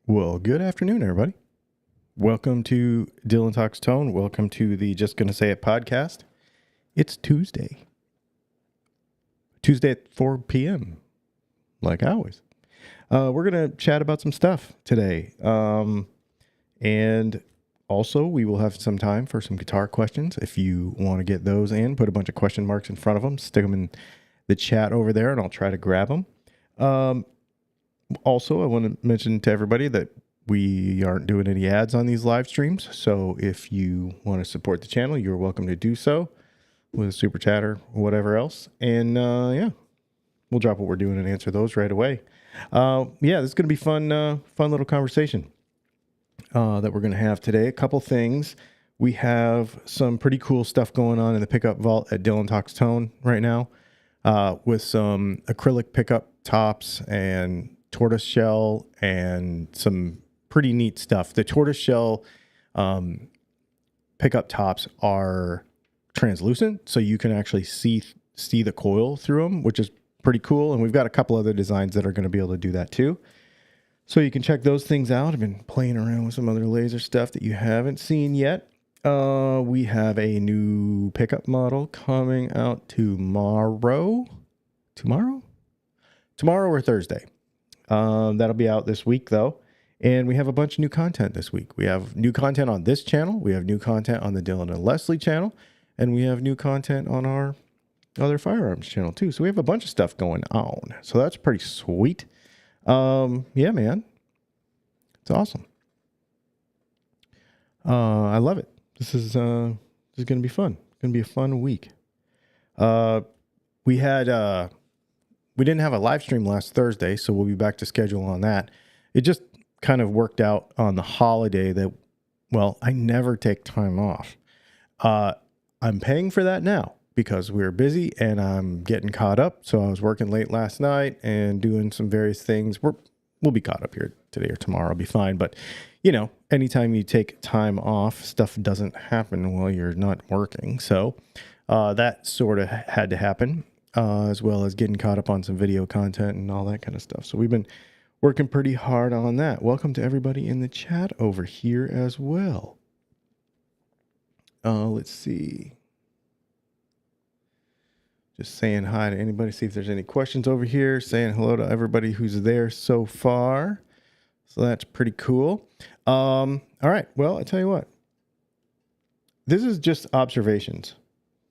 Well, good afternoon, everybody. Welcome to Dylan Talks Tone. Welcome to the Just Gonna Say It podcast. It's Tuesday at 4 p.m., like always. We're going to chat about some stuff today. And also, we will have some time for some guitar questions. If you want to get those in, put a bunch of question marks in front of them, stick them in the chat over there, and I'll try to grab them. Also, I want to mention to everybody that we aren't doing any ads on these live streams. So if you want to support the channel, you're welcome to do so with a super chat or whatever else. And yeah, we'll drop what we're doing and answer those right away. Yeah, this is going to be fun little conversation that we're going to have today. A couple things. We have some pretty cool stuff going on in the pickup vault at Dylan Talks Tone right now with some acrylic pickup tops and tortoise shell and some pretty neat stuff. The tortoise shell pickup tops are translucent, so you can actually see the coil through them, which is pretty cool. And we've got a couple other designs that are going to be able to do that too. So you can check those things out. I've been playing around with some other laser stuff that you haven't seen yet. We have a new pickup model coming out tomorrow or Thursday. That'll be out this week, though. And we have a bunch of new content this week. We have new content on this channel. We have new content on the Dylan and Leslie channel. And we have new content on our other firearms channel, too. So we have a bunch of stuff going on. So that's pretty sweet. Yeah, man. It's awesome. I love it. This is going to be fun. It's going to be a fun week. We didn't have a live stream last Thursday, so we'll be back to schedule on that. It just kind of worked out on the holiday that, well, I never take time off. I'm paying for that now because we're busy and I'm getting caught up. So I was working late last night and doing some various things. We'll be caught up here today or tomorrow. I'll be fine. But, you know, anytime you take time off, stuff doesn't happen while you're not working. So that sort of had to happen. As well as getting caught up on some video content and all that kind of stuff. So we've been working pretty hard on that. Welcome to everybody in the chat over here as well. Let's see. Just saying hi to anybody, see if there's any questions over here. Saying hello to everybody who's there so far. So that's pretty cool. All right. Well, I tell you what. This is just observations.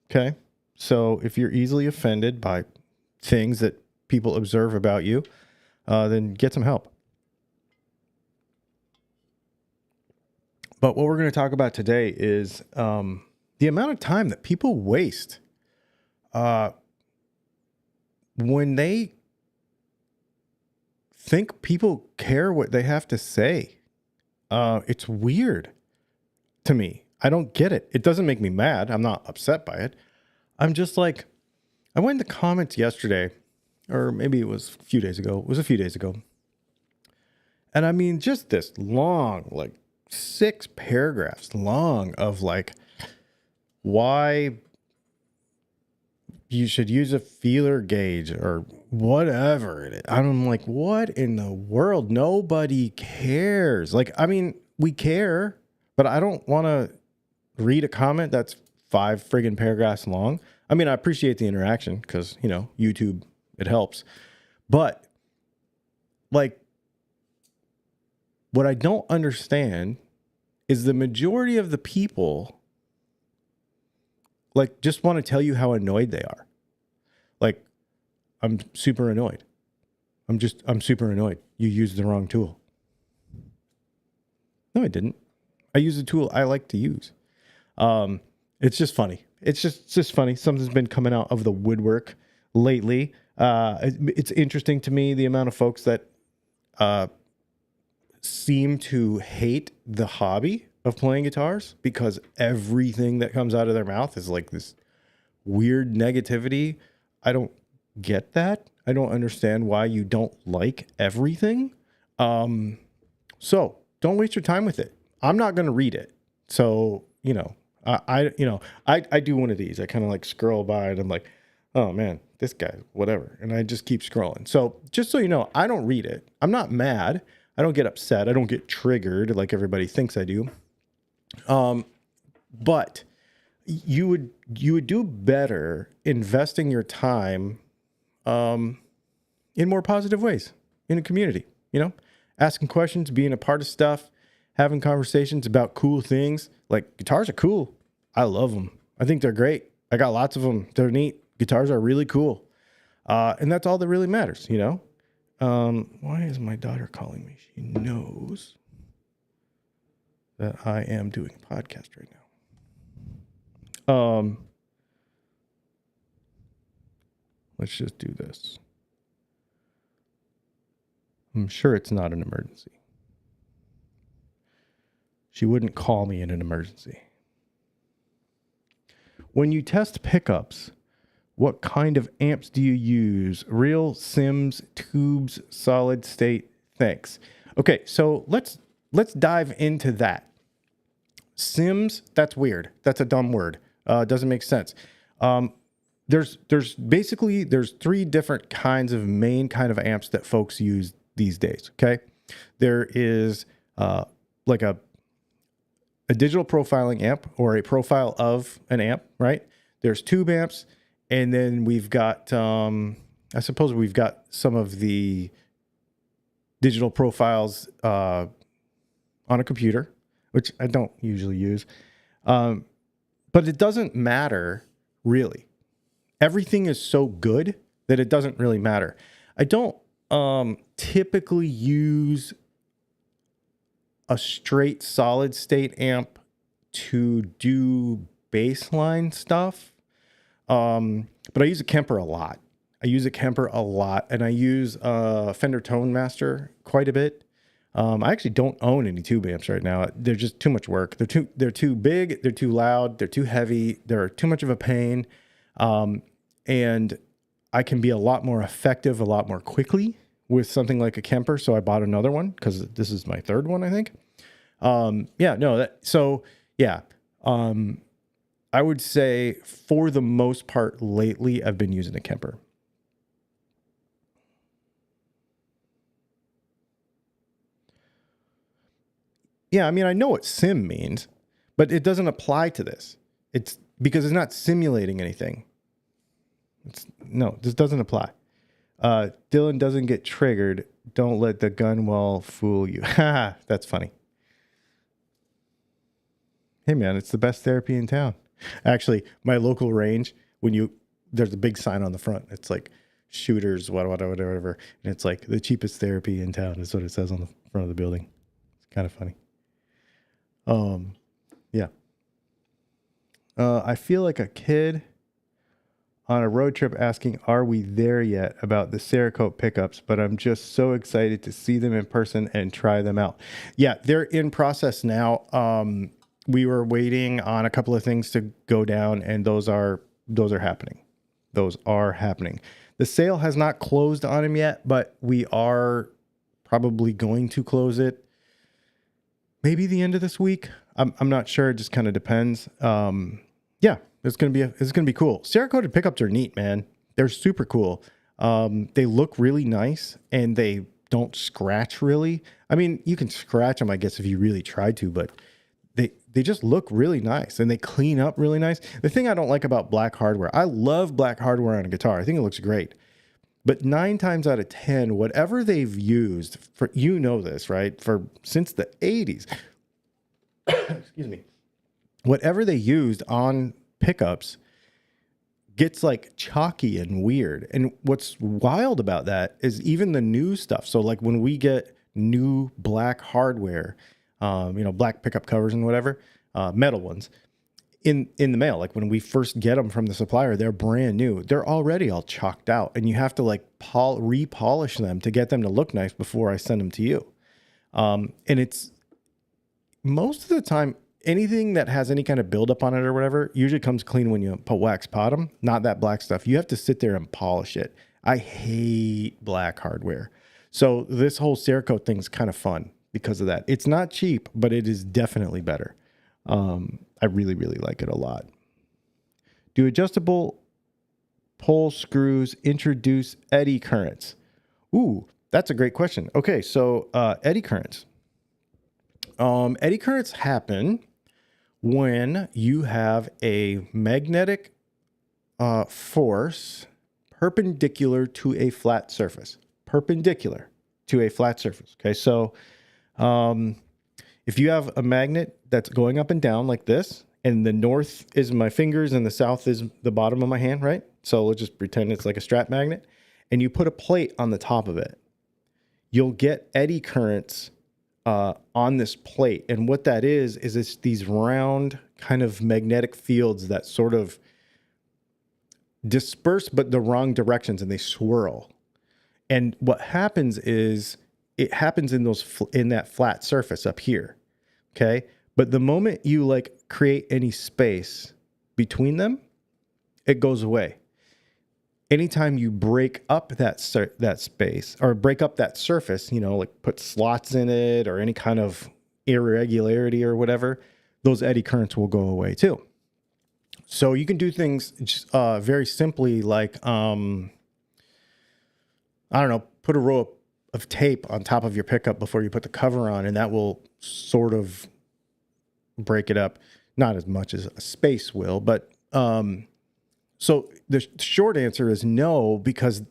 Okay. So if you're easily offended by things that people observe about you, then get some help. But what we're going to talk about today is the amount of time that people waste when they think people care what they have to say. It's weird to me. I don't get it. It doesn't make me mad. I'm not upset by it. I'm just like, I went in the comments yesterday, or maybe it was a few days ago. It was a few days ago. And I mean, just this long, like 6 paragraphs long of like, why you should use a feeler gauge or whatever it is. I'm like, what in the world? Nobody cares. Like, I mean, we care, but I don't want to read a comment that's 5 friggin' paragraphs long. I mean, I appreciate the interaction because, you know, YouTube, it helps. But, like, what I don't understand is the majority of the people, like, just want to tell you how annoyed they are. Like, I'm super annoyed. I'm super annoyed. You used the wrong tool. No, I didn't. I used a tool I like to use. It's just funny. It's just funny. Something's been coming out of the woodwork lately. It's interesting to me the amount of folks that seem to hate the hobby of playing guitars because everything that comes out of their mouth is like this weird negativity. I don't get that. I don't understand why you don't like everything. So don't waste your time with it. I'm not going to read it. So, you know, I do one of these. I kind of like scroll by and I'm like, oh man, this guy, whatever. And I just keep scrolling. So just so you know, I don't read it. I'm not mad. I don't get upset. I don't get triggered like everybody thinks I do. But you would do better investing your time in more positive ways in a community, asking questions, being a part of stuff, having conversations about cool things. Like, guitars are cool. I love them. I think they're great. I got lots of them. They're neat. Guitars are really cool. And that's all that really matters, Why is my daughter calling me? She knows that I am doing a podcast right now. Let's just do this. I'm sure it's not an emergency. She wouldn't call me in an emergency. When you test pickups, what kind of amps do you use? Real, Sims, tubes, solid state? Thanks. Okay, so let's dive into that. Sims, that's weird. That's a dumb word. Doesn't make sense. There's three different kinds of main kind of amps that folks use these days. Okay, there is like a digital profiling amp or a profile of an amp, right? There's tube amps, and then we've got I suppose we've got some of the digital profiles on a computer, which I don't usually use. But it doesn't matter, really. Everything is so good that it doesn't really matter. I don't typically use a straight solid state amp to do baseline stuff. But I use a Kemper a lot. And I use Fender Tone Master quite a bit. I actually don't own any tube amps right now. They're just too much work. They're too big. They're too loud. They're too heavy. They're too much of a pain. And I can be a lot more effective, a lot more quickly with something like a Kemper. So I bought another one because this is my third one, I think. I would say for the most part lately, I've been using a Kemper. Yeah, I mean, I know what sim means, but it doesn't apply to this. It's because it's not simulating anything. This doesn't apply. Dylan doesn't get triggered. Don't let the gun wall fool you. That's funny. Hey man, it's the best therapy in town. Actually, my local range, there's a big sign on the front. It's like shooters, whatever. And it's like the cheapest therapy in town is what it says on the front of the building. It's kind of funny. Yeah. I feel like a kid on a road trip asking, are we there yet, about the Cerakote pickups, but I'm just so excited to see them in person and try them out. Yeah, they're in process now. We were waiting on a couple of things to go down, and those are happening. Those are happening. The sale has not closed on them yet, but we are probably going to close it maybe the end of this week. I'm not sure. It just kind of depends. Yeah, it's gonna be cool. Cerakoted pickups are neat, man. They're super cool. They look really nice, and they don't scratch really. I mean, you can scratch them, I guess, if you really tried to, but they just look really nice, and they clean up really nice. The thing I don't like about black hardware, I love black hardware on a guitar. I think it looks great. But 9 times out of 10, whatever they've used for, this, right? Since the 80s, excuse me, whatever they used on pickups gets like chalky and weird. And what's wild about that is even the new stuff. So like when we get new black hardware, black pickup covers and whatever, metal ones in the mail, like when we first get them from the supplier, they're brand new. They're already all chalked out, and you have to like repolish them to get them to look nice before I send them to you. And it's most of the time, anything that has any kind of buildup on it or whatever usually comes clean when you put wax pot them, not that black stuff. You have to sit there and polish it. I hate black hardware. So this whole Cerakote thing is kind of fun because of that. It's not cheap, but it is definitely better. I really, really like it a lot. Do adjustable pull screws introduce eddy currents? Ooh, That's a great question. Okay, so eddy currents. Eddy currents happen when you have a magnetic force perpendicular to a flat surface. Perpendicular to a flat surface. Okay, so if you have a magnet that's going up and down like this, and the north is my fingers and the south is the bottom of my hand, right? So let's just pretend it's like a strap magnet, and you put a plate on the top of it, you'll get eddy currents on this plate. And what that is it's these round kind of magnetic fields that sort of disperse, but the wrong directions, and they swirl. And what happens is it happens in that flat surface up here. Okay. But the moment you like create any space between them, it goes away. Anytime you break up that space or break up that surface, you know, like put slots in it or any kind of irregularity or whatever, those eddy currents will go away too. So you can do things very simply, like, I don't know, put a row of tape on top of your pickup before you put the cover on, and that will sort of break it up. Not as much as a space will, but so the short answer is no, because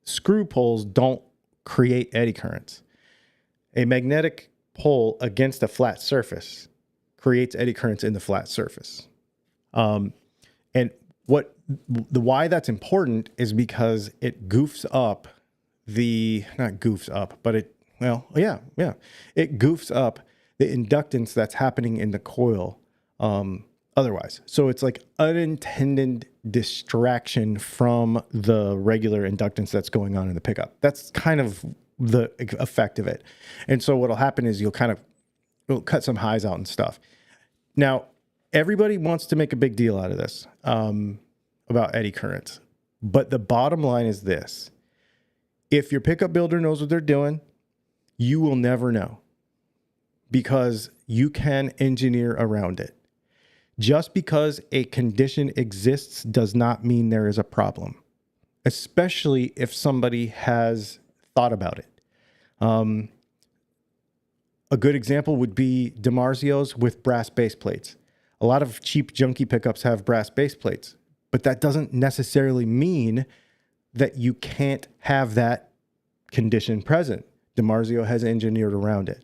screw poles don't create eddy currents. A magnetic pole against a flat surface creates eddy currents in the flat surface. And why that's important is because it goofs up it goofs up the inductance that's happening in the coil otherwise. So it's like unintended distraction from the regular inductance that's going on in the pickup. That's kind of the effect of it. And so what'll happen is it'll cut some highs out and stuff. Now, everybody wants to make a big deal out of this about eddy currents. But the bottom line is this. If your pickup builder knows what they're doing, you will never know, because you can engineer around it. Just because a condition exists does not mean there is a problem, especially if somebody has thought about it. A good example would be DiMarzio's with brass base plates. A lot of cheap, junky pickups have brass base plates, but that doesn't necessarily mean that you can't have that condition present. DiMarzio has engineered around it.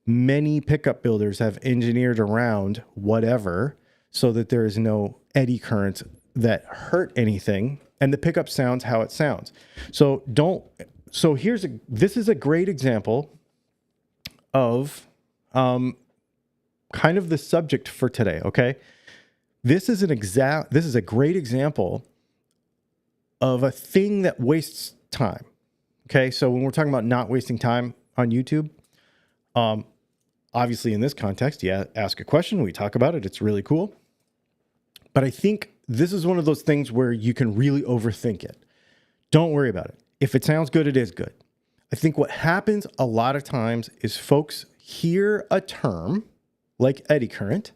Many pickup builders have engineered around whatever so that there is no eddy currents that hurt anything, and the pickup sounds how it sounds. So this is a great example of kind of the subject for today, okay? This is a great example of a thing that wastes time. Okay, so when we're talking about not wasting time on YouTube, obviously in this context, ask a question, we talk about it, it's really cool. But I think this is one of those things where you can really overthink it. Don't worry about it. If it sounds good, it is good. I think what happens a lot of times is folks hear a term like eddy current,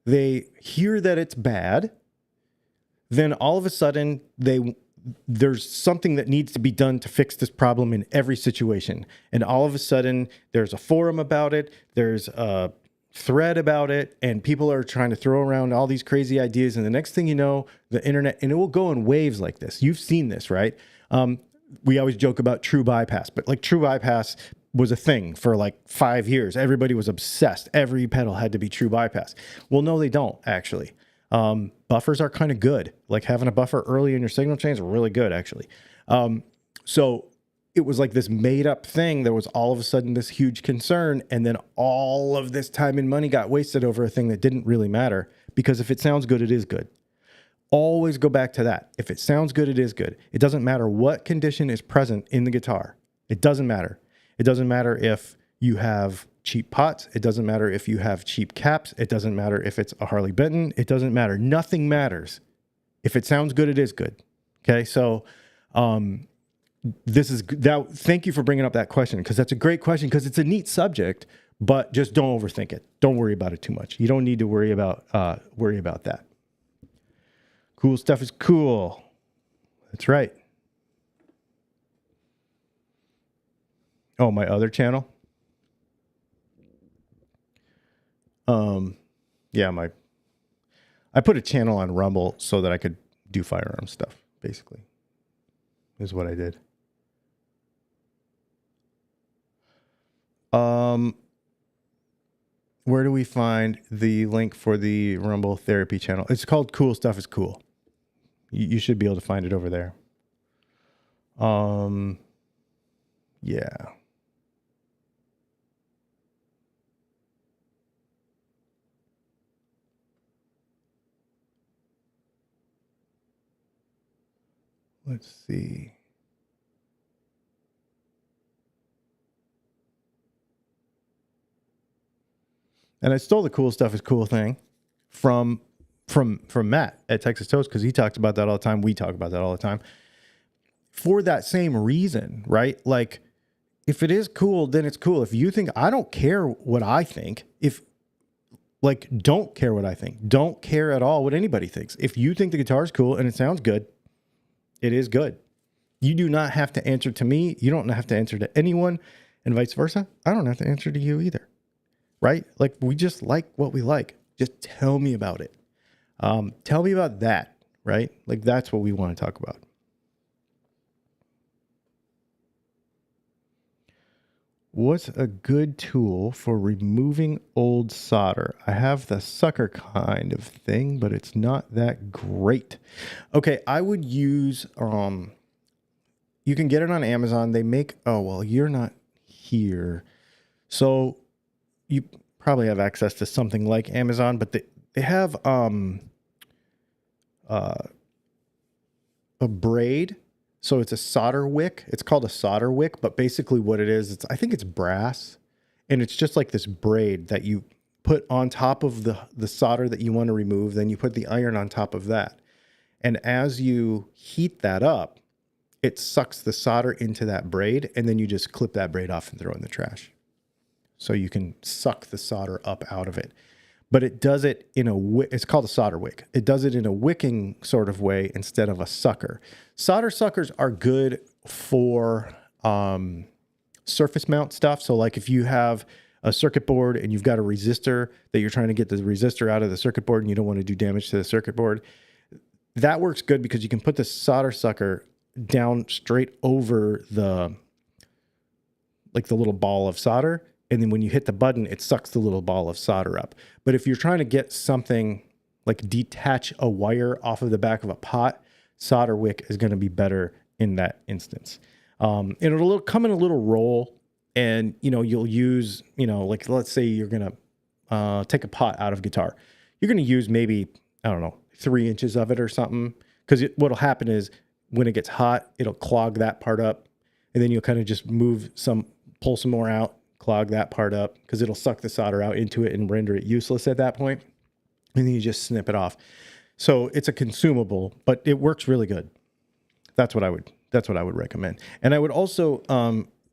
they hear that it's bad, then all of a sudden there's something that needs to be done to fix this problem in every situation. And all of a sudden there's a forum about it, there's a thread about it, and people are trying to throw around all these crazy ideas. And the next thing you know, the internet, and it will go in waves like this. You've seen this, right? We always joke about true bypass, but like true bypass was a thing for like 5 years. Everybody was obsessed. Every pedal had to be true bypass. Well, no, they don't actually. Buffers are kind of good. Like having a buffer early in your signal chain is really good, actually. So it was like this made up thing. There was all of a sudden this huge concern. And then all of this time and money got wasted over a thing that didn't really matter, because if it sounds good, it is good. Always go back to that. If it sounds good, it is good. It doesn't matter what condition is present in the guitar. It doesn't matter. It doesn't matter if you have cheap pots. It doesn't matter if you have cheap caps. It doesn't matter if it's a Harley Benton. It doesn't matter. Nothing matters. If it sounds good, it is good. Okay. So, thank you for bringing up that question, because that's a great question, because it's a neat subject, but just don't overthink it. Don't worry about it too much. You don't need to worry about that. Cool stuff is cool. That's right. Oh, my other channel? Yeah, I put a channel on Rumble so that I could do firearm stuff, basically, is what I did. Where do we find the link for the Rumble therapy channel? It's called Cool Stuff is Cool. You should be able to find it over there. Yeah. Let's see. And I stole the Cool Stuff is Cool thing from Matt at Texas Toast, because he talks about that all the time. We talk about that all the time for that same reason, right? Like, if it is cool, then it's cool. If you think, I don't care what I think. Don't care what I think. Don't care at all what anybody thinks. If you think the guitar is cool and it sounds good, it is good. You do not have to answer to me. You don't have to answer to anyone, and vice versa. I don't have to answer to you either, right? Like, we just like what we like. Just tell me about it. Tell me about that, right? Like, that's what we want to talk about. What's a good tool for removing old solder? I have the sucker kind of thing, but it's not that great. Okay, I would use, you can get it on Amazon. They make, oh, well, you're not here. So you probably have access to something like Amazon, but they have a braid. So it's a solder wick. It's called a solder wick, but basically what it is, I think it's brass, and it's just like this braid that you put on top of the solder that you want to remove. Then you put the iron on top of that. And as you heat that up, it sucks the solder into that braid, and then you just clip that braid off and throw it in the trash. So you can suck the solder up out of it. But it does it in it's called a solder wick. It does it in a wicking sort of way instead of a sucker. Solder suckers are good for surface mount stuff. So like if you have a circuit board and you've got a resistor that you're trying to get the resistor out of the circuit board and you don't want to do damage to the circuit board, that works good because you can put the solder sucker down straight over the little ball of solder. And then when you hit the button, it sucks the little ball of solder up. But if you're trying to get something like detach a wire off of the back of a pot, solder wick is going to be better in that instance. And it'll come in a little roll, and you'll use, like, let's say you're going to take a pot out of guitar. You're going to use maybe, I don't know, 3 inches of it or something. Because what'll happen is when it gets hot, it'll clog that part up, and then you'll kind of just pull some more out, clog that part up, because it'll suck the solder out into it and render it useless at that point. And then you just snip it off. So it's a consumable, but it works really good. That's what I would recommend. And I would also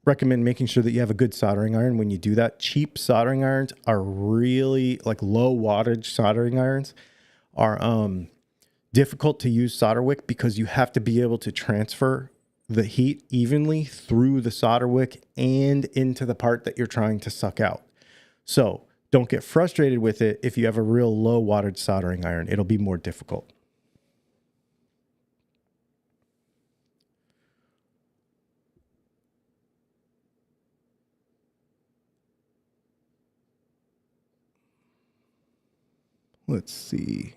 recommend making sure that you have a good soldering iron when you do that. Cheap soldering irons are really, like, low wattage soldering irons are difficult to use solder wick, because you have to be able to transfer the heat evenly through the solder wick and into the part that you're trying to suck out. So don't get frustrated with it. If you have a real low wattage soldering iron, it'll be more difficult. Let's see.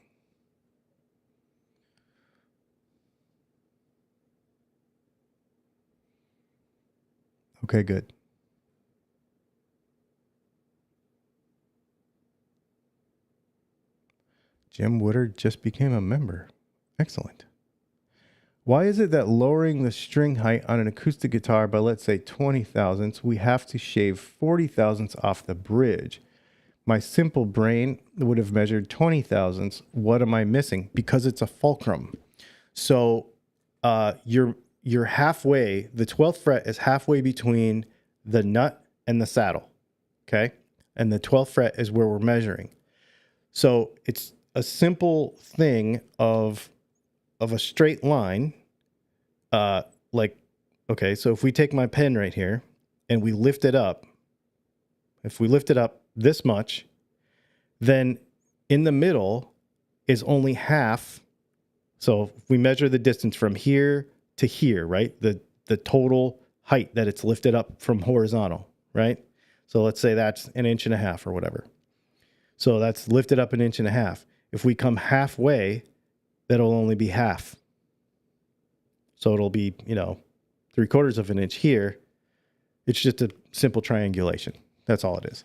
Okay, good. Jim Woodard just became a member. Excellent. Why is it that lowering the string height on an acoustic guitar by, let's say, 20 thousandths, we have to shave 40 thousandths off the bridge? My simple brain would have measured 20 thousandths. What am I missing? Because it's a fulcrum. So you're halfway. The 12th fret is halfway between the nut and the saddle, okay? And the 12th fret is where we're measuring. So it's a simple thing of a straight line. Okay, so if we take my pen right here and we lift it up, if we lift it up this much, then in the middle is only half. So if we measure the distance from here to here, right? The total height that it's lifted up from horizontal, right? So let's say that's 1.5 inches or whatever. So that's lifted up 1.5 inches. If we come halfway, that'll only be half. So it'll be, 3/4 of an inch here. It's just a simple triangulation. That's all it is.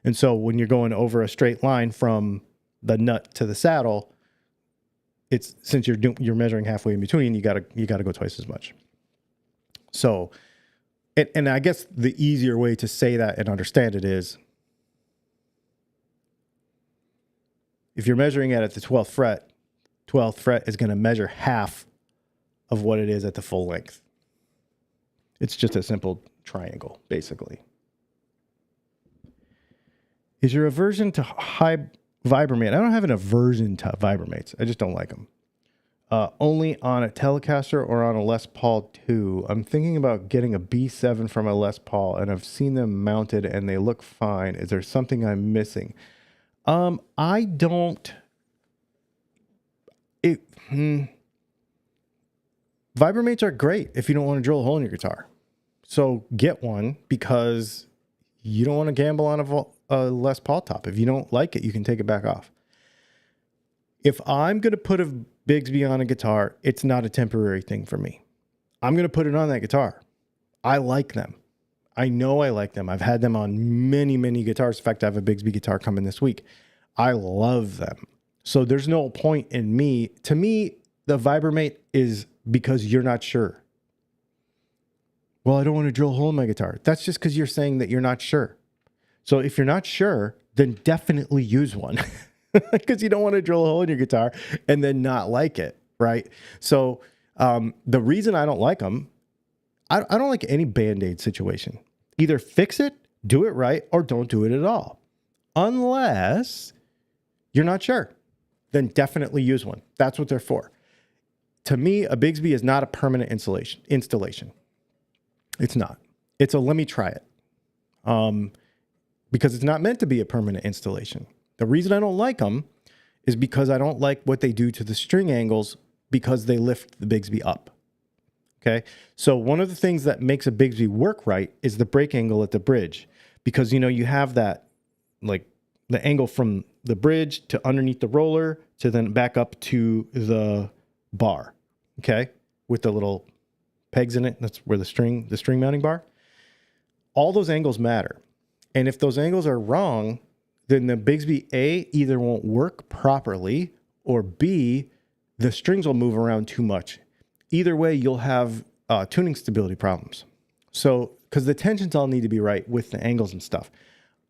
And so when you're going over a straight line from the nut to the saddle, it's, since you're measuring halfway in between, you gotta go twice as much. So, and I guess the easier way to say that and understand it is, if you're measuring it at the 12th fret is going to measure half of what it is at the full length. It's just a simple triangle, basically. Is your aversion to high Vibromate? I don't have an aversion to Vibromates. I just don't like them. Only on a Telecaster or on a Les Paul 2. I'm thinking about getting a B7 from a Les Paul, and I've seen them mounted and they look fine. Is there something I'm missing? I don't. Vibromates are great if you don't want to drill a hole in your guitar. So get one, because you don't want to gamble on a Les Paul top. If you don't like it, you can take it back off. If I'm going to put a Bigsby on a guitar, it's not a temporary thing for me. I'm going to put it on that guitar. I like them. I know I like them. I've had them on many, many guitars. In fact, I have a Bigsby guitar coming this week. I love them. So there's no point in me. To me, the Vibromate is because you're not sure. Well, I don't want to drill a hole in my guitar. That's just because you're saying that you're not sure. So if you're not sure, then definitely use one. Because you don't want to drill a hole in your guitar and then not like it, right? So the reason I don't like them, I don't like any Band-Aid situation. Either fix it, do it right, or don't do it at all. Unless you're not sure, then definitely use one. That's what they're for. To me, a Bigsby is not a permanent installation. It's not. It's a let me try it. Because it's not meant to be a permanent installation. The reason I don't like them is because I don't like what they do to the string angles, because they lift the Bigsby up. Okay. So one of the things that makes a Bigsby work right is the break angle at the bridge, because, you have that, like the angle from the bridge to underneath the roller to then back up to the bar. Okay. With the little pegs in it. That's where the string mounting bar. All those angles matter. And if those angles are wrong, then the Bigsby A either won't work properly, or B, the strings will move around too much. Either way, you'll have tuning stability problems. So, because the tensions all need to be right with the angles and stuff.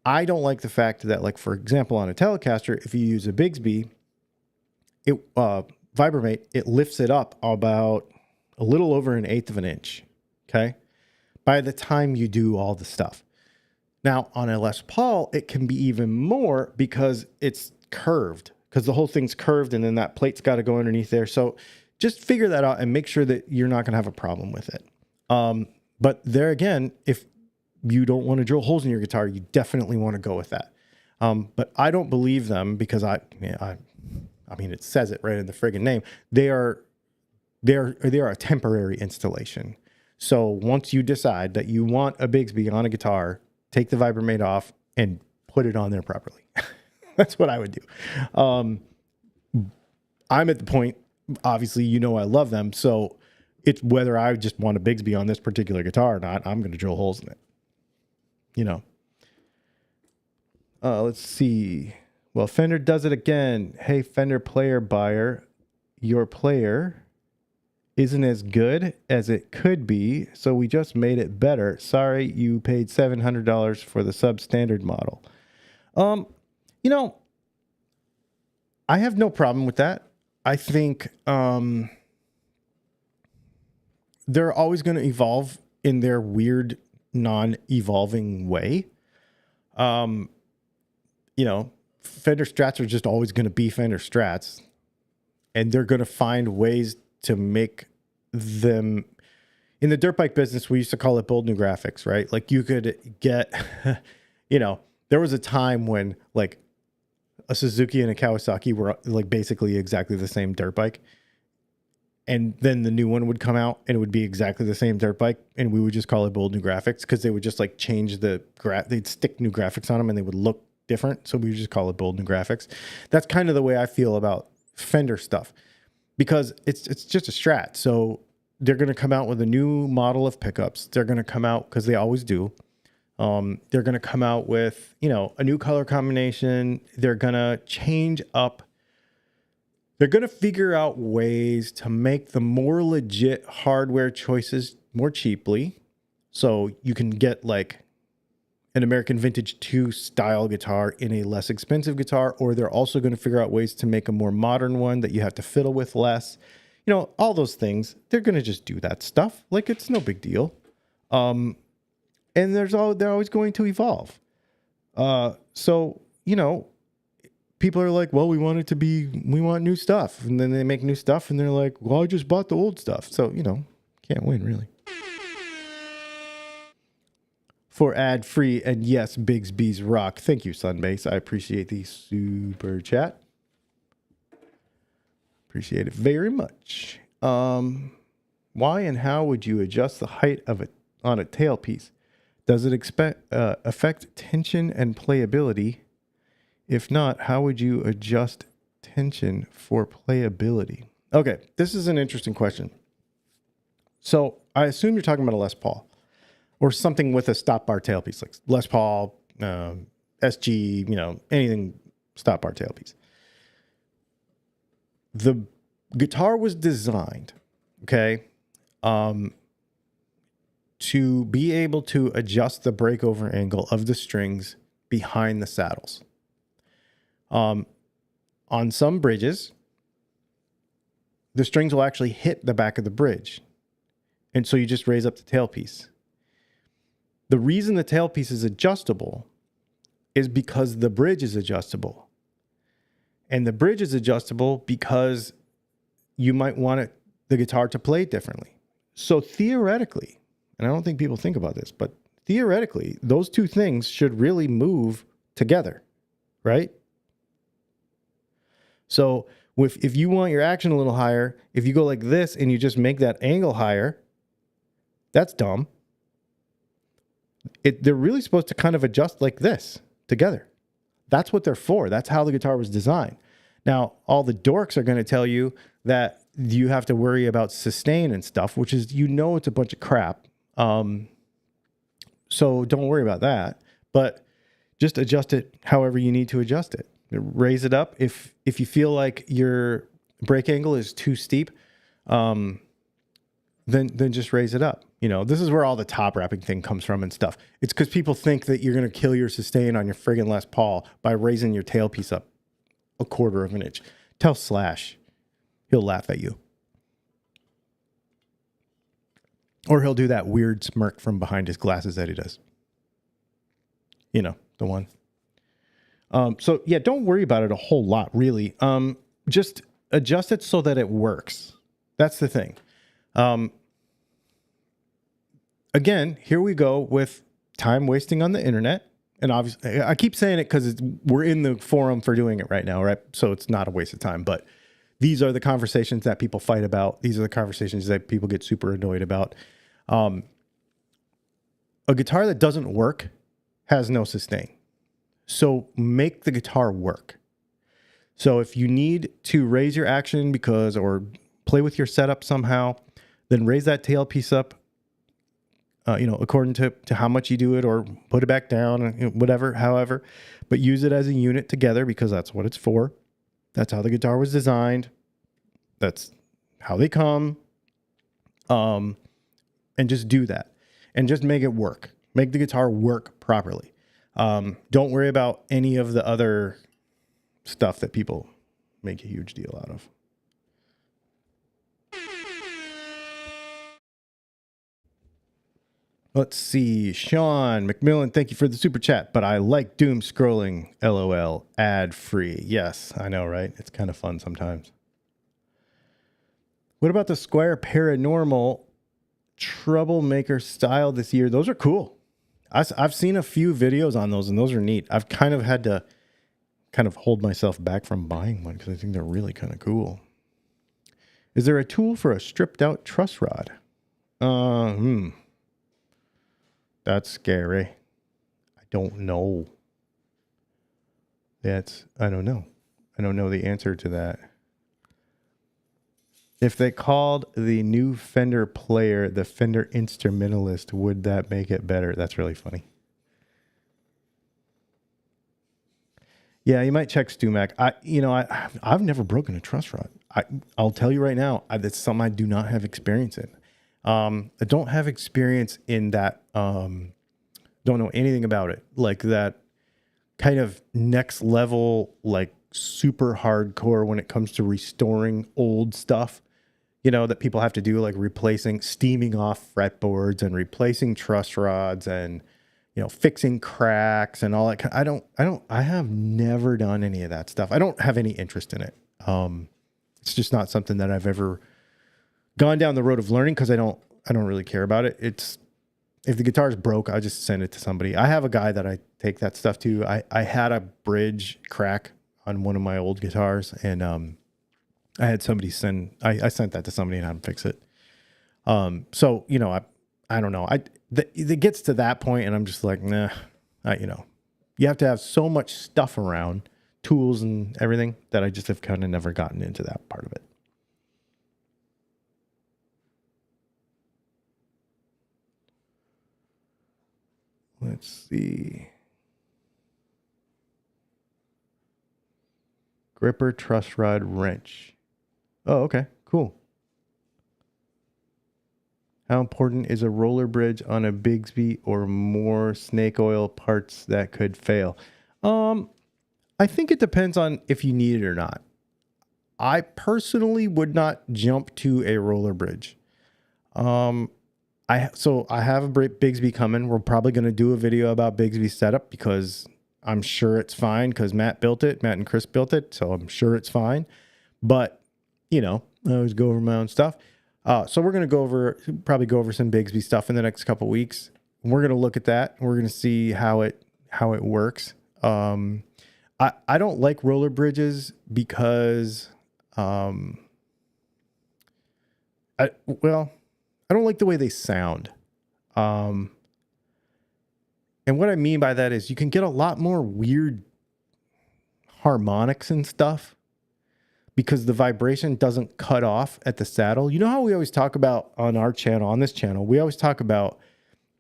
I don't like the fact that, like, for example, on a Telecaster, if you use a Bigsby, Vibromate, it lifts it up about a little over 1/8 of an inch. Okay. By the time you do all the stuff. Now, on a Les Paul, it can be even more because it's curved, because the whole thing's curved and then that plate's got to go underneath there. So just figure that out and make sure that you're not going to have a problem with it. But there again, if you don't want to drill holes in your guitar, you definitely want to go with that. But I don't believe them, because I mean, it says it right in the friggin' name. They are a temporary installation. So once you decide that you want a Bigsby on a guitar, take the Vibromate off and put it on there properly. That's what I would do. I'm at the point, obviously, I love them. So it's whether I just want a Bigsby on this particular guitar or not, I'm going to drill holes in it. Let's see. Well, Fender does it again. Hey, Fender player buyer, your player isn't as good as it could be, so we just made it better. Sorry, you paid $700 for the substandard model. I have no problem with that. I think they're always going to evolve in their weird, non-evolving way. Fender Strats are just always going to be Fender Strats, and they're going to find ways to make them, in the dirt bike business, we used to call it bold new graphics, right? Like you could get, there was a time when like a Suzuki and a Kawasaki were like basically exactly the same dirt bike. And then the new one would come out and it would be exactly the same dirt bike. And we would just call it bold new graphics because they would just like change they'd stick new graphics on them and they would look different. So we would just call it bold new graphics. That's kind of the way I feel about Fender stuff because it's just a Strat. So they're going to come out with a new model of pickups. They're going to come out because they always do. They're going to come out with, a new color combination. They're going to change up. They're going to figure out ways to make the more legit hardware choices more cheaply. So you can get like an American Vintage 2 style guitar in a less expensive guitar, or they're also going to figure out ways to make a more modern one that you have to fiddle with less. All those things, they're going to just do that stuff. Like it's no big deal. And they're always going to evolve. So, people are like, well, we want new stuff. And then they make new stuff and they're like, well, I just bought the old stuff. So, can't win really. For ad free and yes, Bigsby's rock. Thank you, Sunbase. I appreciate the super chat. Appreciate it very much. Why and how would you adjust the height of it on a tailpiece? Does it affect tension and playability? If not, how would you adjust tension for playability? Okay, this is an interesting question. So I assume you're talking about a Les Paul or something with a stop bar tailpiece, like Les Paul, SG, anything stop bar tailpiece. The guitar was designed, okay, to be able to adjust the breakover angle of the strings behind the saddles. On some bridges, the strings will actually hit the back of the bridge. And so you just raise up the tailpiece. The reason the tailpiece is adjustable is because the bridge is adjustable. And the bridge is adjustable because you might want the guitar to play differently. So theoretically, and I don't think people think about this, but theoretically, those two things should really move together, right? So if you want your action a little higher, if you go like this and you just make that angle higher, that's dumb. They're really supposed to kind of adjust like this together. That's what they're for. That's how the guitar was designed. Now, all the dorks are going to tell you that you have to worry about sustain and stuff, which is, it's a bunch of crap. So don't worry about that, but just adjust it however you need to adjust it. Raise it up. If you feel like your break angle is too steep, then just raise it up. This is where all the top wrapping thing comes from and stuff. It's because people think that you're going to kill your sustain on your friggin' Les Paul by raising your tailpiece up a quarter of an inch. Tell Slash. He'll laugh at you. Or he'll do that weird smirk from behind his glasses that he does. The one. So yeah, don't worry about it a whole lot, really. Just adjust it so that it works. That's the thing. Again, here we go with time wasting on the internet. And obviously, I keep saying it because we're in the forum for doing it right now, right? So it's not a waste of time. But these are the conversations that people fight about. These are the conversations that people get super annoyed about. A guitar that doesn't work has no sustain. So make the guitar work. So if you need to raise your action or play with your setup somehow, then raise that tailpiece up, according to how much you do it, or put it back down, whatever, however, but use it as a unit together because that's what it's for. That's how the guitar was designed. That's how they come. And just do that and just make it work. Make the guitar work properly. Don't worry about any of the other stuff that people make a huge deal out of. Let's see. Sean McMillan, thank you for the super chat, but I like doom scrolling. LOL. Ad free. Yes, I know, right? It's kind of fun sometimes. What about the Squire Paranormal troublemaker style this year. Those are cool. I've seen a few videos on those, and those are neat. I've kind of had to kind of hold myself back from buying one because I think they're really kind of cool. Is there a tool for a stripped out truss rod? That's scary. I don't know. I don't know. I don't know the answer to that. If they called the new Fender player the Fender Instrumentalist, would that make it better? That's really funny. Yeah, you might check StuMac. I've never broken a truss rod. I'll tell you right now, that's something I do not have experience in. I don't have experience in that. Don't know anything about it. Like that kind of next level, like super hardcore when it comes to restoring old stuff, that people have to do, like steaming off fretboards and replacing truss rods and, fixing cracks and all that. I have never done any of that stuff. I don't have any interest in it. It's just not something that I've ever gone down the road of learning because I don't really care about it. If the guitar's broke, I'll just send it to somebody. I have a guy that I take that stuff to. I had a bridge crack on one of my old guitars, and I had somebody I sent that to somebody and had them fix it. So, I don't know. It gets to that point and I'm just like, nah, you have to have so much stuff around, tools and everything, that I just have kind of never gotten into that part of it. Let's see. Gripper, truss rod, wrench. Oh, okay, cool. How important is a roller bridge on a Bigsby, or more snake oil parts that could fail? I think it depends on if you need it or not. I personally would not jump to a roller bridge. I have a Bigsby coming. We're probably going to do a video about Bigsby setup because I'm sure it's fine because Matt and Chris built it. So I'm sure it's fine. But, I always go over my own stuff. So we're going to probably go over some Bigsby stuff in the next couple of weeks. We're going to look at that. We're going to see how it works. I don't like roller bridges because, I don't like the way they sound. And what I mean by that is you can get a lot more weird harmonics and stuff because the vibration doesn't cut off at the saddle. You know how we always talk about on this channel, we always talk about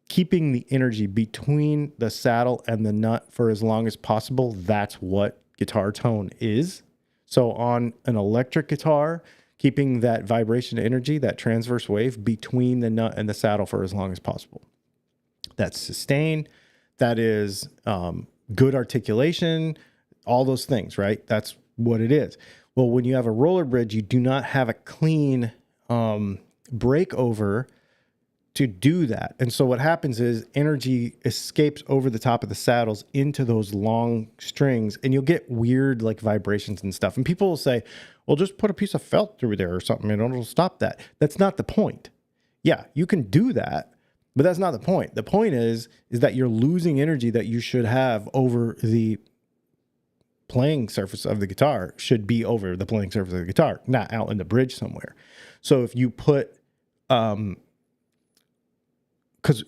keeping the energy between the saddle and the nut for as long as possible. That's what guitar tone is. So on an electric guitar, keeping that vibration energy, that transverse wave between the nut and the saddle for as long as possible. That's sustain. That is good articulation, all those things, right? That's what it is. Well, when you have a roller bridge, you do not have a clean breakover to do that. And so what happens is energy escapes over the top of the saddles into those long strings, and you'll get weird like vibrations and stuff. And people will say, well, just put a piece of felt through there or something and it'll stop that. That's not the point. Yeah, you can do that, but that's not the point. The point is that you're losing energy that you should have over the playing surface of the guitar, should be over the playing surface of the guitar, not out in the bridge somewhere. So if you put, because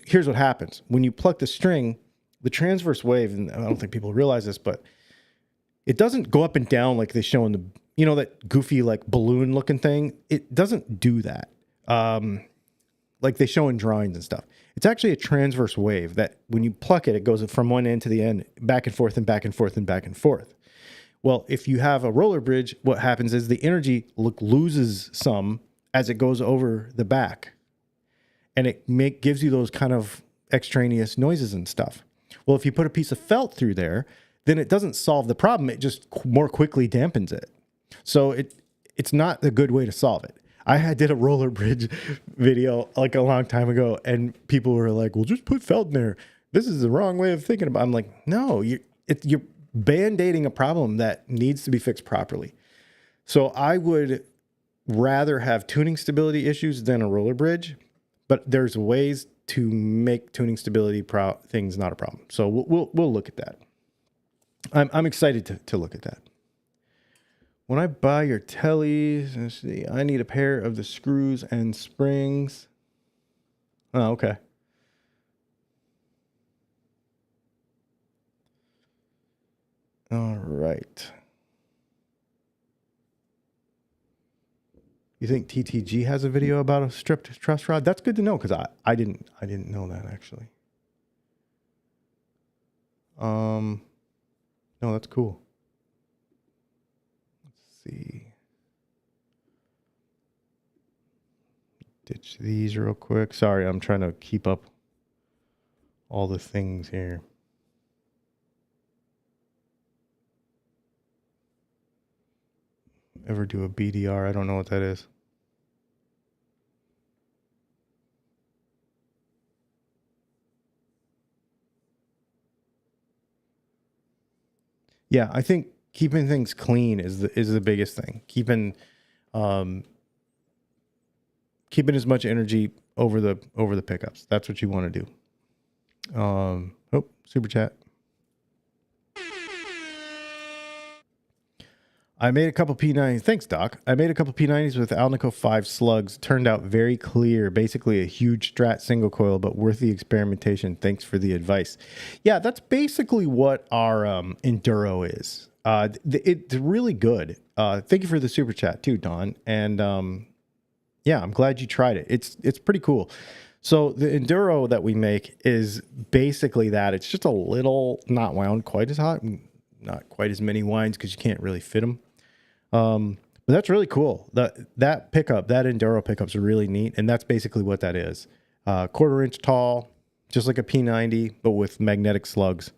here's what happens. When you pluck the string, the transverse wave, and I don't think people realize this, but it doesn't go up and down like they show in the, that goofy like balloon looking thing. It doesn't do that. Like they show in drawings and stuff. It's actually a transverse wave that when you pluck it, it goes from one end to the end, back and forth and back and forth and back and forth. Well, if you have a roller bridge, what happens is the energy loses some as it goes over the back. And it gives you those kind of extraneous noises and stuff. Well, if you put a piece of felt through there, then it doesn't solve the problem. It just more quickly dampens it. So it's not a good way to solve it. I did a roller bridge video like a long time ago, and people were like, well, just put felt in there. This is the wrong way of thinking about it. I'm like, no, you're band-aiding a problem that needs to be fixed properly. So I would rather have tuning stability issues than a roller bridge. but there's ways to make tuning stability things not a problem. So we'll look at that. I'm excited to look at that. When I buy your tellies, let's see, I need a pair of the screws and springs. Oh, okay. All right. You think TTG has a video about a stripped truss rod? That's good to know, because I didn't know that actually. No, that's cool. Let's see. Ditch these real quick. Sorry, I'm trying to keep up all the things here. Ever do a BDR? I don't know what that is. Yeah, I think keeping things clean is the biggest thing. Keeping as much energy over the pickups. That's what you want to do. Oh, super chat. I made a couple P90s. Thanks, Doc. I made a couple P90s with Alnico 5 slugs. Turned out very clear. Basically a huge Strat single coil, but worth the experimentation. Thanks for the advice. Yeah, that's basically what our Enduro is. It's really good. Thank you for the super chat too, Don. And yeah, I'm glad you tried it. It's pretty cool. So the Enduro that we make is basically that. It's just a little, not wound quite as hot, not quite as many winds because you can't really fit them. But that's really cool. That pickup, that Enduro pickup's really neat, and that's basically what that is. 1/4 inch tall, just like a P90, but with magnetic slugs.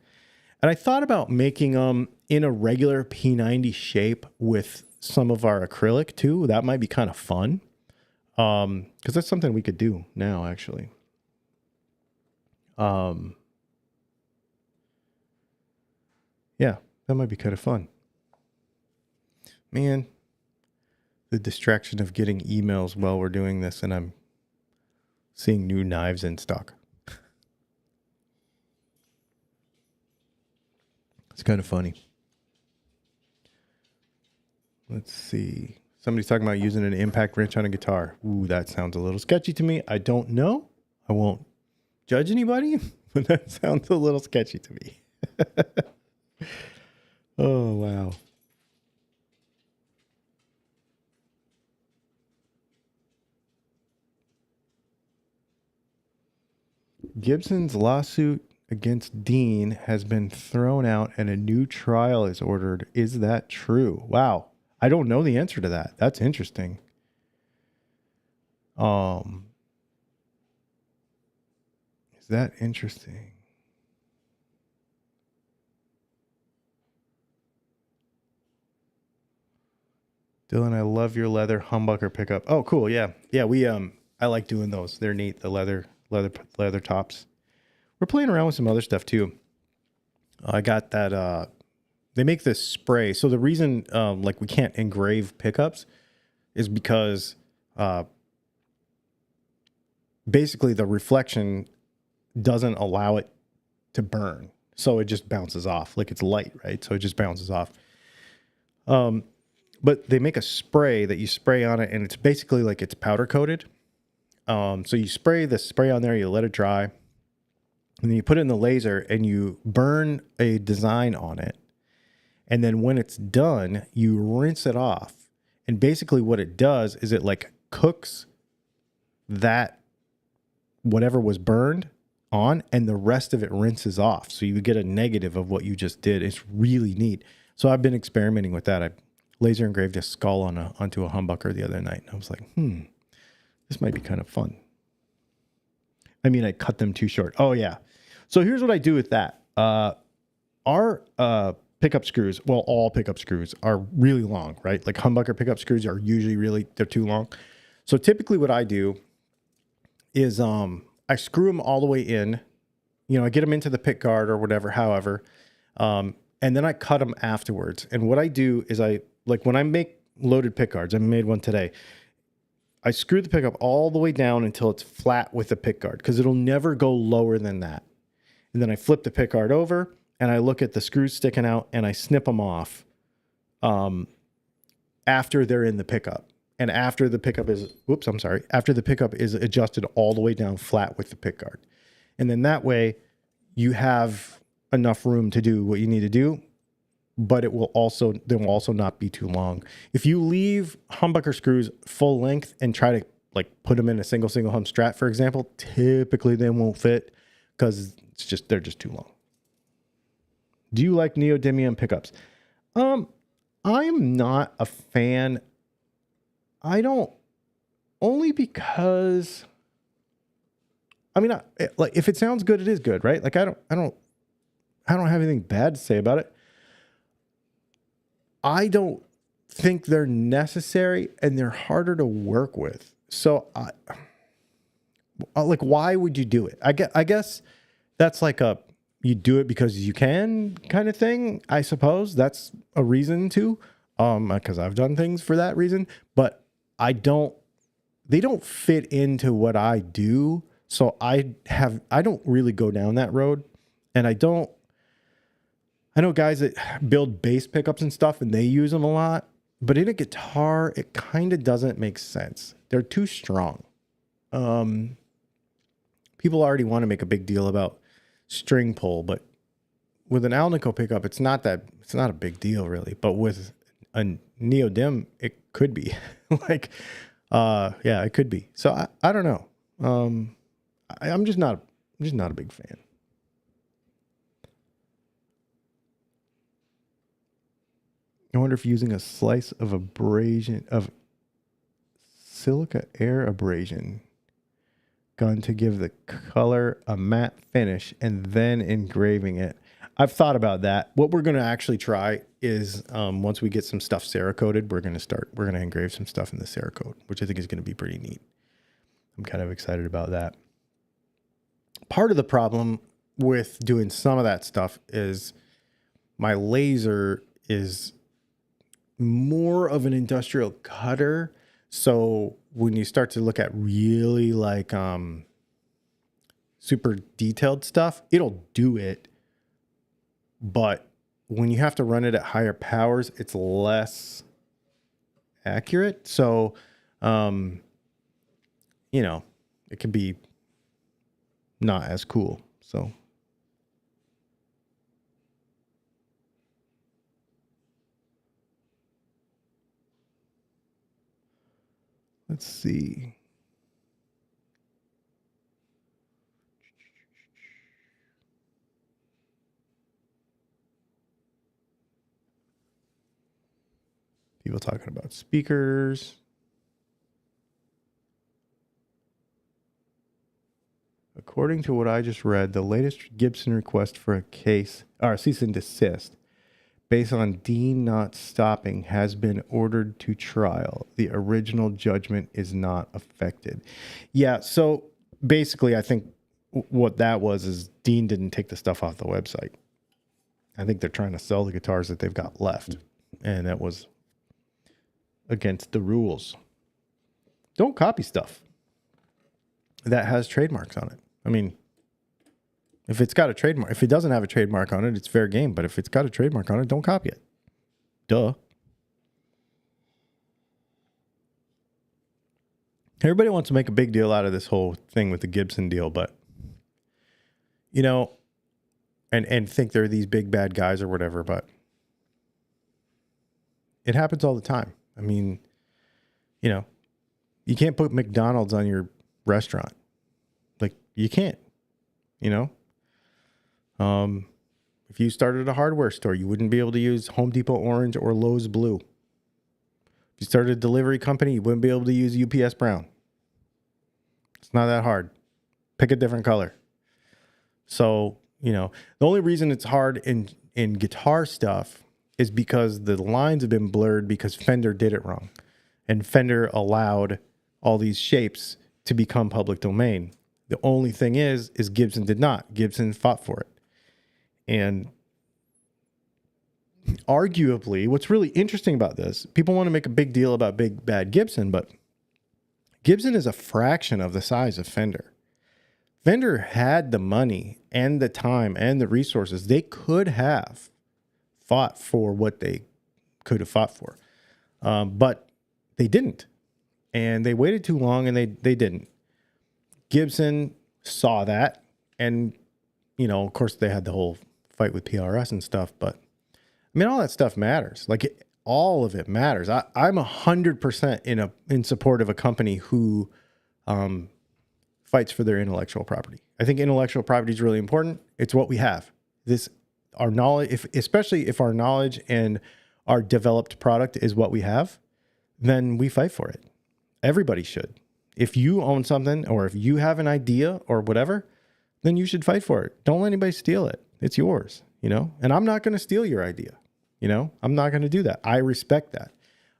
And I thought about making them in a regular P90 shape with some of our acrylic too. That might be kind of fun. Because that's something we could do now, actually. Yeah, that might be kind of fun. Man, the distraction of getting emails while we're doing this, and I'm seeing new knives in stock. It's kind of funny. Let's see. Somebody's talking about using an impact wrench on a guitar. Ooh, that sounds a little sketchy to me. I don't know. I won't judge anybody, but that sounds a little sketchy to me. Oh, wow. Gibson's lawsuit against Dean has been thrown out and a new trial is ordered. Is that true? Wow. I don't know the answer to that. That's interesting. Is that interesting? Dylan, I love your leather humbucker pickup. Oh, cool. Yeah. Yeah, I like doing those. They're neat. The leather tops. We're playing around with some other stuff too. I got that they make this spray. So the reason like we can't engrave pickups is because basically the reflection doesn't allow it to burn. So it just bounces off. Like it's light, right? So it just bounces off. But they make a spray that you spray on it, and it's basically like it's powder coated. So you spray the spray on there, you let it dry, and then you put it in the laser and you burn a design on it. And then when it's done, you rinse it off. And basically what it does is it like cooks that whatever was burned on, and the rest of it rinses off. So you get a negative of what you just did. It's really neat. So I've been experimenting with that. I laser engraved a skull onto a humbucker the other night. And I was like, this might be kind of fun. I mean, I cut them too short. Oh yeah. So here's what I do with that. Our pickup screws, well, all pickup screws are really long, right? Like humbucker pickup screws are usually they're too long. So typically what I do is I screw them all the way in. You know, I get them into the pick guard or whatever, however. And then I cut them afterwards. And what I do is like when I make loaded pick guards, I made one today. I screw the pickup all the way down until it's flat with the pick guard, because it'll never go lower than that. And then I flip the pick guard over and I look at the screws sticking out and I snip them off after they're in the pickup. And after the pickup is, after the pickup is adjusted all the way down flat with the pick guard. And then that way you have enough room to do what you need to do, but they will also not be too long. If you leave humbucker screws full length and try to like put them in a single hump Strat, for example, typically they won't fit because they're just too long. Do you like neodymium pickups? I'm not a fan. I don't, only because, I mean, like if it sounds good, it is good, right? Like I don't have anything bad to say about it. I don't think they're necessary, and they're harder to work with. So like, why would you do it? I guess that's like you do it because you can kind of thing. I suppose that's a reason to, because I've done things for that reason, but they don't fit into what I do. So I don't really go down that road. And I know guys that build bass pickups and stuff and they use them a lot, but in a guitar, it kind of doesn't make sense. They're too strong. People already want to make a big deal about string pull, but with an Alnico pickup, it's not a big deal really, but with a neodim, it could be like, yeah, it could be. So I don't know. I'm just not a big fan. I wonder if using a slice of silica air abrasion gun to give the color a matte finish and then engraving it. I've thought about that. What we're going to actually try is once we get some stuff Cerakoted, we're going to engrave some stuff in the Cerakote, which I think is going to be pretty neat. I'm kind of excited about that. Part of the problem with doing some of that stuff is my laser is more of an industrial cutter. So when you start to look at really like super detailed stuff, it'll do it. But when you have to run it at higher powers, it's less accurate. So, it can be not as cool. So let's see. People talking about speakers. According to what I just read, the latest Gibson request for a cease and desist based on Dean not stopping has been ordered to trial. The original judgment is not affected. Yeah, so basically I think what that was is Dean didn't take the stuff off the website. I think they're trying to sell the guitars that they've got left. And that was against the rules. Don't copy stuff that has trademarks on it. I mean, if it's got a trademark, if it doesn't have a trademark on it, it's fair game. But if it's got a trademark on it, don't copy it. Duh. Everybody wants to make a big deal out of this whole thing with the Gibson deal, but and think they're these big bad guys or whatever, but it happens all the time. I mean, you can't put McDonald's on your restaurant. Like, you can't, if you started a hardware store, you wouldn't be able to use Home Depot orange or Lowe's blue. If you started a delivery company, you wouldn't be able to use UPS brown. It's not that hard. Pick a different color. So, the only reason it's hard in guitar stuff is because the lines have been blurred because Fender did it wrong. And Fender allowed all these shapes to become public domain. The only thing is Gibson did not. Gibson fought for it. And arguably, what's really interesting about this, people want to make a big deal about big bad Gibson, but Gibson is a fraction of the size of Fender. Fender had the money and the time and the resources. They could have fought for what they could have fought for, but they didn't. And they waited too long, and they didn't. Gibson saw that, and, of course, they had the whole fight with PRS and stuff, but, I mean, all that stuff matters. Like, all of it matters. I'm 100% in support of a company who fights for their intellectual property. I think intellectual property is really important. It's what we have. Our knowledge, especially if our knowledge and our developed product is what we have, then we fight for it. Everybody should. If you own something, or if you have an idea or whatever, then you should fight for it. Don't let anybody steal it. It's yours, and I'm not going to steal your idea. I'm not going to do that. I respect that.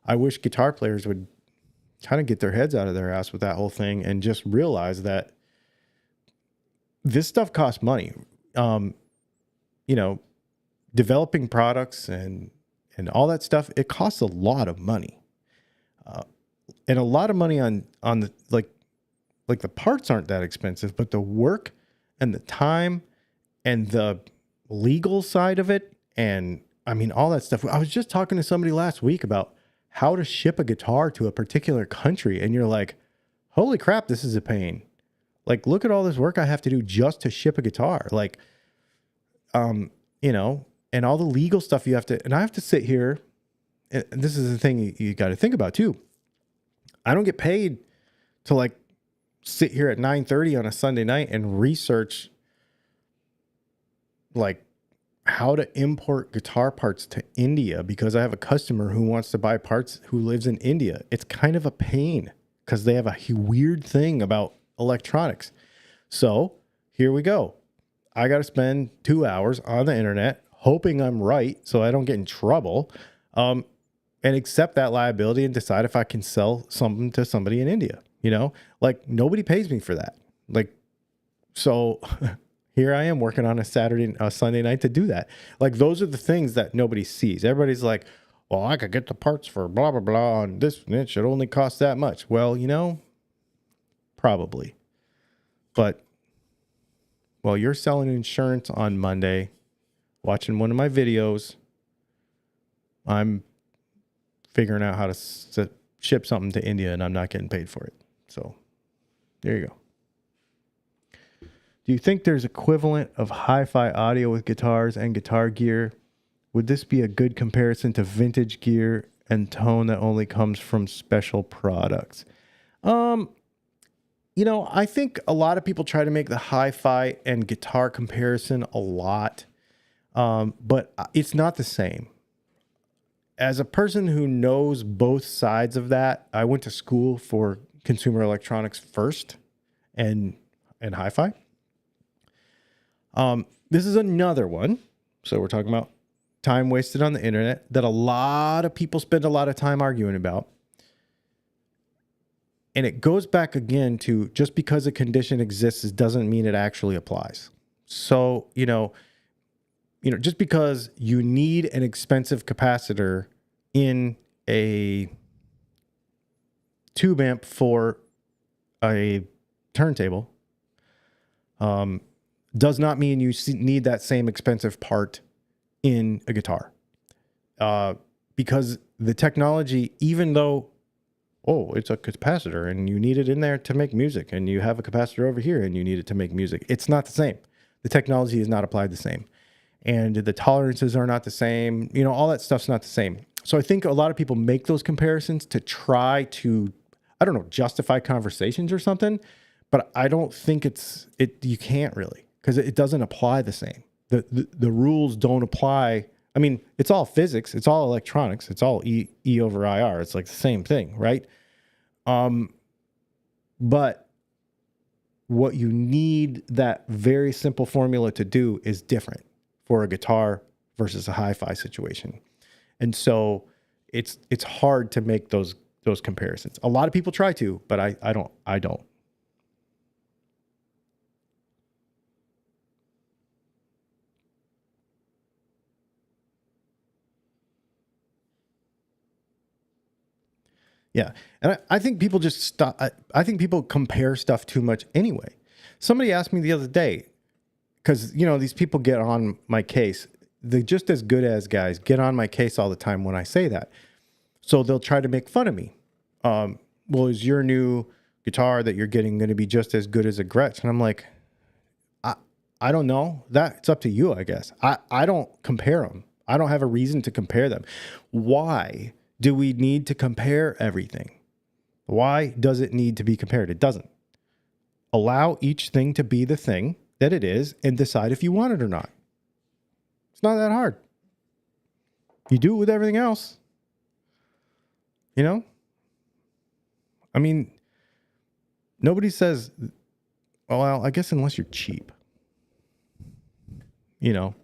I wish guitar players would kind of get their heads out of their ass with that whole thing and just realize that this stuff costs money. Developing products and all that stuff, it costs a lot of money. And a lot of money on the, like the parts aren't that expensive, but the work and the time and the legal side of it, and I mean, all that stuff. I was just talking to somebody last week about how to ship a guitar to a particular country, and you're like, holy crap, this is a pain. Like, look at all this work I have to do just to ship a guitar. Like, and all the legal stuff you have to, and I have to sit here, and this is the thing you got to think about too. I don't get paid to like sit here at 9:30 on a Sunday night and research like how to import guitar parts to India because I have a customer who wants to buy parts who lives in India. It's kind of a pain because they have a weird thing about electronics. So here we go. I got to spend 2 hours on the internet hoping I'm right so I don't get in trouble, and accept that liability and decide if I can sell something to somebody in India. Like, nobody pays me for that. Like, so here I am working on a Sunday night to do that. Like, those are the things that nobody sees. Everybody's like, well, I could get the parts for blah, blah, blah, and it should only cost that much. Well, probably. But while you're selling insurance on Monday, watching one of my videos, I'm figuring out how to ship something to India, and I'm not getting paid for it. So there you go. Do you think there's equivalent of hi-fi audio with guitars and guitar gear? Would this be a good comparison to vintage gear and tone that only comes from special products? I think a lot of people try to make the hi-fi and guitar comparison a lot, but it's not the same. As a person who knows both sides of that, I went to school for consumer electronics first and hi-fi. This is another one. So we're talking about time wasted on the internet that a lot of people spend a lot of time arguing about. And it goes back again to just because a condition exists doesn't mean it actually applies. So, just because you need an expensive capacitor in a tube amp for a turntable, does not mean you need that same expensive part in a guitar. Because the technology, even though, it's a capacitor and you need it in there to make music, and you have a capacitor over here and you need it to make music, it's not the same. The technology is not applied the same. And the tolerances are not the same. All that stuff's not the same. So I think a lot of people make those comparisons to try to, justify conversations or something. But I don't think you can't really, because it doesn't apply the same. The rules don't apply. I mean, it's all physics. It's all electronics. It's all E over IR. It's like the same thing, right? But what you need that very simple formula to do is different for a guitar versus a hi-fi situation. And so it's hard to make those comparisons. A lot of people try to, but I don't. Yeah. And I think people just stop. I think people compare stuff too much anyway. Somebody asked me the other day, because, these people get on my case. The just as good as guys get on my case all the time when I say that. So they'll try to make fun of me. Well, is your new guitar that you're getting going to be just as good as a Gretsch? And I'm like, I don't know. It's up to you, I guess. I don't compare them. I don't have a reason to compare them. Why do we need to compare everything? Why does it need to be compared? It doesn't. Allow each thing to be the thing that it is and decide if you want it or not. It's not that hard. You do it with everything else. I mean, nobody says, well, I guess unless you're cheap. And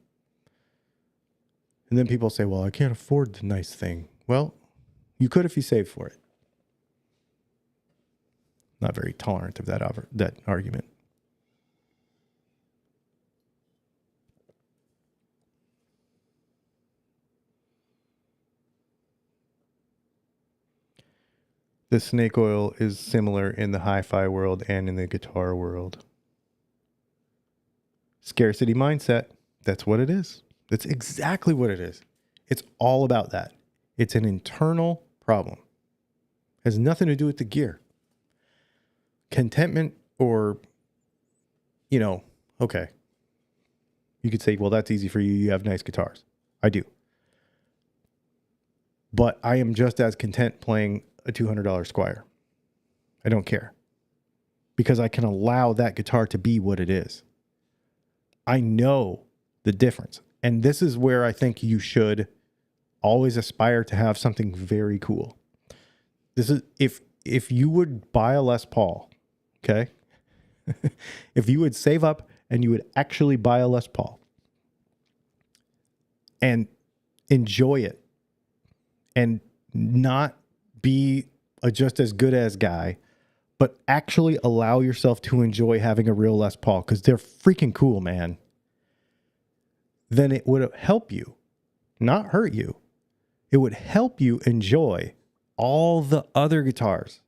then people say, well, I can't afford the nice thing. Well, you could if you save for it. Not very tolerant of that argument. The snake oil is similar in the hi-fi world and in the guitar world. Scarcity mindset. That's what it is. That's exactly what it is. It's all about that. It's an internal problem. It has nothing to do with the gear. Contentment or, okay. You could say, well, that's easy for you. You have nice guitars. I do. But I am just as content playing a $200 Squire. I don't care. Because I can allow that guitar to be what it is. I know the difference. And this is where I think you should always aspire to have something very cool. This is if you would buy a Les Paul, okay? If you would save up and you would actually buy a Les Paul and enjoy it and not be a just as good as guy, but actually allow yourself to enjoy having a real Les Paul because they're freaking cool, man, then it would help you, not hurt you. It would help you enjoy all the other guitars.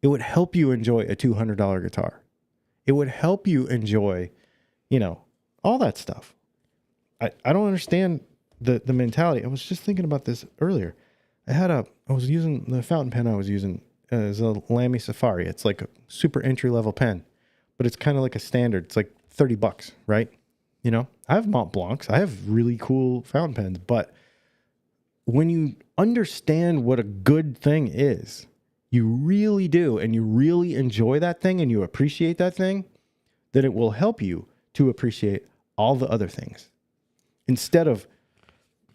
It would help you enjoy a $200 guitar. It would help you enjoy, all that stuff. I don't understand the mentality. I was just thinking about this earlier. I was using the fountain pen I was using as a Lamy Safari. It's like a super entry level pen, but it's kind of like a standard. It's like $30, right? I have Mont Blancs. I have really cool fountain pens, but when you understand what a good thing is, you really do, and you really enjoy that thing and you appreciate that thing, then it will help you to appreciate all the other things. Instead of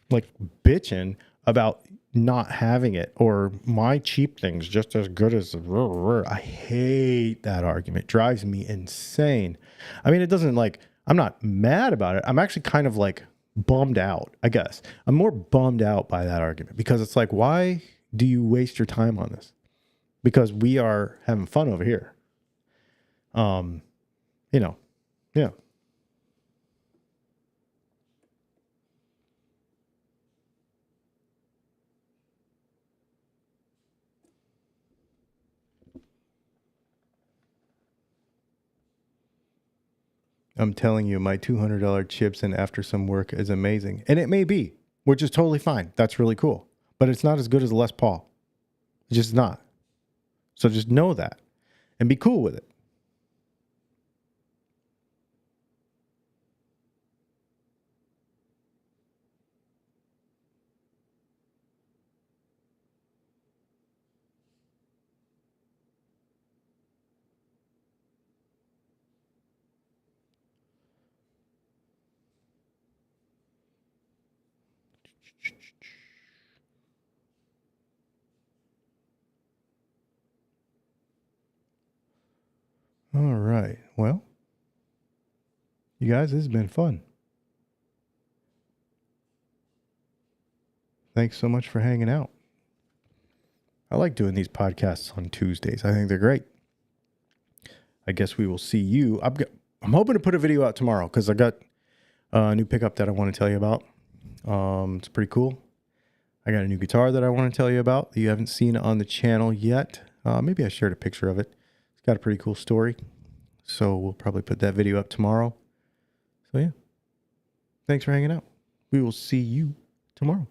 like bitching about not having it or my cheap thing's just as good as I hate that argument. It drives me insane. I mean, it doesn't I'm not mad about it. I'm actually kind of bummed out, I guess. I'm more bummed out by that argument because it's like, why do you waste your time on this? Because we are having fun over here. Yeah. I'm telling you, my $200 chips and after some work is amazing. And it may be, which is totally fine. That's really cool. But it's not as good as a Les Paul. It's just not. So just know that and be cool with it. All right. Well, you guys, this has been fun. Thanks so much for hanging out. I like doing these podcasts on Tuesdays. I think they're great. I guess we will see you. I'm hoping to put a video out tomorrow because I got a new pickup that I want to tell you about. It's pretty cool. I got a new guitar that I want to tell you about that you haven't seen on the channel yet. Maybe I shared a picture of it. It's got a pretty cool story. So we'll probably put that video up tomorrow. So yeah, thanks for hanging out. We will see you tomorrow.